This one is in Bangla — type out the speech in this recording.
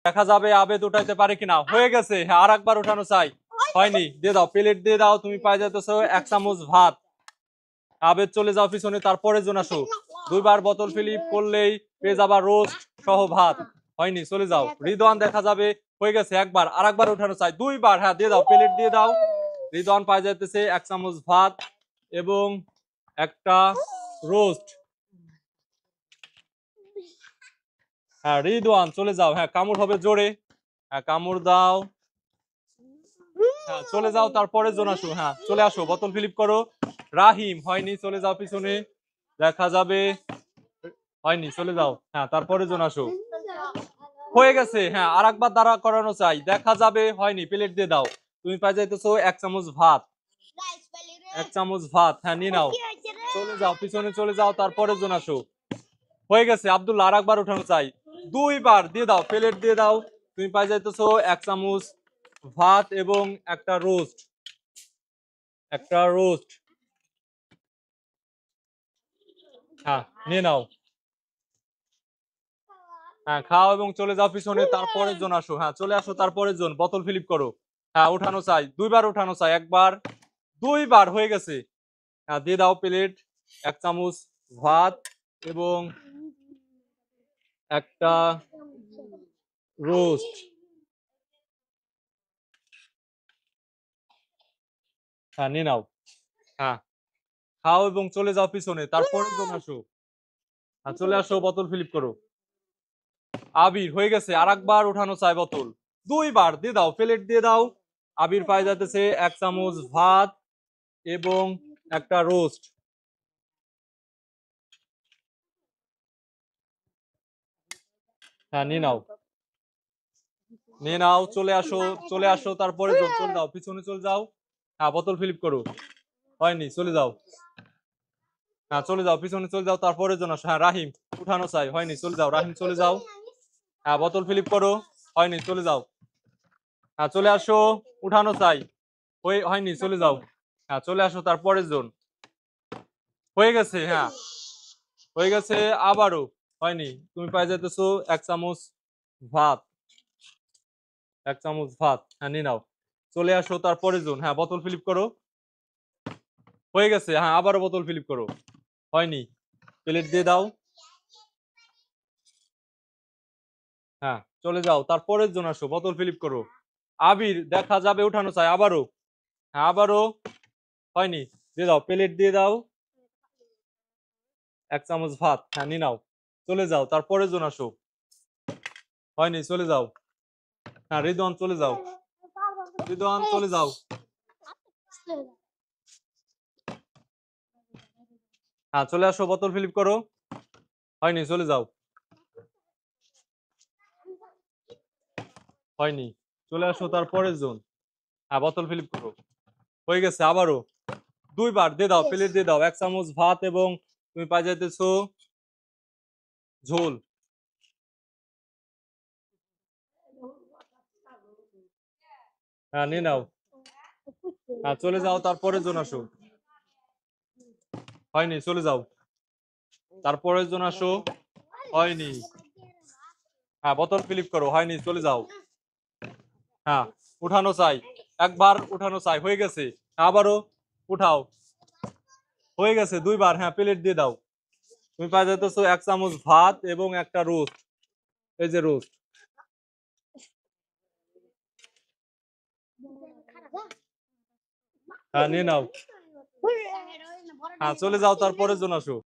দেখা যাবে আবেদ উঠাইতে পারে কিনা। হয়ে গেছে, হ্যাঁ আর একবার উঠানো চাই, হয়নি। দিয়ে দাও, প্লেট দিয়ে দাও, তুমি পাই যাইতেছো 1 চামচ ভাত। আবেদ চলে যাও পিছনে, তারপরে জন আসো। 2বার বোতল ফিলিপ করলেই পেয়ে যাবা রোস্ট সহ ভাত। হয়নি, চলে যাও। রিদওয়ান দেখা যাবে, হয়ে গেছে একবার, আর একবার উঠানো চাই, 2বার, হ্যাঁ দিয়ে দাও, প্লেট দিয়ে দাও। রিদওয়ান পাই যাইতেছে 1 চামচ ভাত এবং একটা রোস্ট। হ্যাঁ রিদওয়ান চলে যাও, হ্যাঁ কামড় হবে জোরে, হ্যাঁ কামড় দাও। হ্যাঁ চলে যাও, তারপরে জন আসো, হ্যাঁ চলে আসো, বোতল ফিলিপ করো। রাহিম, হয়নি, চলে যাও পিছনে, দেখা যাবে, হয়নি, চলে যাও, হ্যাঁ তারপরে জন আসো। হয়ে গেছে, হ্যাঁ আর একবার দাঁড়া করানো চাই, দেখা যাবে, হয়নি, প্লেট দিয়ে দাও। তুমি পাই যাইতেছো 1 চামচ ভাত, 1 চামচ ভাত, হ্যাঁ নিয়ে নাও। চলে যাও পিছনে, চলে যাও, তারপরে জন আসো। হয়ে গেছে আব্দুল্লাহ, আর একবার উঠানো চাই, 2বার দিয়ে দাও, প্লেট দিয়ে দাও। তুমি পাই যাইতেছো 1 চামচ ভাত এবং একটা রোস্ট, একটা রোস্ট, হ্যাঁ নিয়ে নাও। হ্যাঁ খাও এবং চলে যাও পিছনে, তারপরের জন আসো, হ্যাঁ চলে আসো, তারপরের জন, বোতল ফিলিপ করো। হ্যাঁ উঠানো চাই, 2বার উঠানো চাই, একবার, 2বার, হয়ে গেছে। হ্যাঁ দিয়ে দাও প্লেট, 1 চামচ ভাত এবং একটা রোস্ট, হ্যাঁ নিয়ে নাও। হ্যাঁ খাও এবং চলে যাও পিছনে, তারপরের জন আসো। হ্যাঁ চলে আসো, বোতল ফিলিপ করো। আবির, হয়ে গেছে, আর একবার উঠানো চাই বোতল, 2বার দিয়ে দাও, প্লেট দিয়ে দাও। আবির পাই যাইতেছে 1 চামচ ভাত এবং একটা রোস্ট, হ্যাঁ নিয়ে নাও, নিয়ে নাও, চলে আসো, চলে আসো, তারপরে চলে যাও পিছনে, চলে যাও। হ্যাঁ বোতল ফিলিপ করো। হয়নি, চলে যাও। হ্যাঁ চলে যাও পিছনে, চলে যাও, তারপরে জন আসো। হ্যাঁ রাহিম, উঠানো চাই, হয়নি, চলে যাও, রাহিম চলে যাও। হ্যাঁ বোতল ফিলিপ করো। হয়নি, চলে যাও। হ্যাঁ চলে আসো, উঠানো চাই, হয়নি, চলে যাও। হ্যাঁ চলে আসো, তারপরের জন। হয়ে গেছে, হ্যাঁ হয়ে গেছে, আবারও হয়নি। তুমি পাই যাইতেছো 1 চামচ ভাত, 1 চামচ ভাত, হ্যাঁ নিয়ে নাও। চলে আসো, তারপরে জন, হ্যাঁ বোতল ফিলিপ করো। হয়ে গেছে, হ্যাঁ আবারও বোতল ফিলিপ করো। হয়নি, প্লেট দিয়ে দাও। হ্যাঁ চলে যাও, তারপরের জন আসো, বোতল ফিলিপ করো। আবির দেখা যাবে, উঠানো চাই, আবারও, হ্যাঁ আবারও, হয়নি, দিয়ে দাও, প্লেট দিয়ে দাও। 1 চামচ ভাত, হ্যাঁ নিয়ে নাও। চলে যাও, তারপরের জন আসো। হয়নি, চলে যাও। হ্যাঁ রিদওয়ান চলে যাও, রিদওয়ান চলে যাও। হ্যাঁ চলে আসো, বোতল ফিলিপ করো। হয়নি, চলে যাও। হয়নি, চলে আসো, তারপরের জন। হ্যাঁ বোতল ফিলিপ করো। হয়ে গেছে, আবারও, 2বার দিয়ে দাও, প্লেট দিয়ে দাও, 1 চামচ ভাত এবং তুমি পাই যাইতেছো ঝোল। হ্যাঁ নিয়ে নাও। হ্যাঁ চলে যাও, তারপরের জন আসো। হয়নি, চলে যাও, তারপরের জন আসো। হয়নি, হ্যাঁ বোতল ফিলিপ করো। হয়নি, চলে যাও। হ্যাঁ উঠানো চাই, একবার উঠানো চাই, হয়ে গেছে, আবারও উঠাও। হয়ে গেছে, 2বার, হ্যাঁ প্লেট দিয়ে দাও। তুমি পাই যাইতেছো 1 চামচ ভাত এবং একটা রোস্ট, এই যে রোস্ট। হ্যাঁ নিয়ে নাও। হ্যাঁ চলে যাও, তারপরের জন আসো।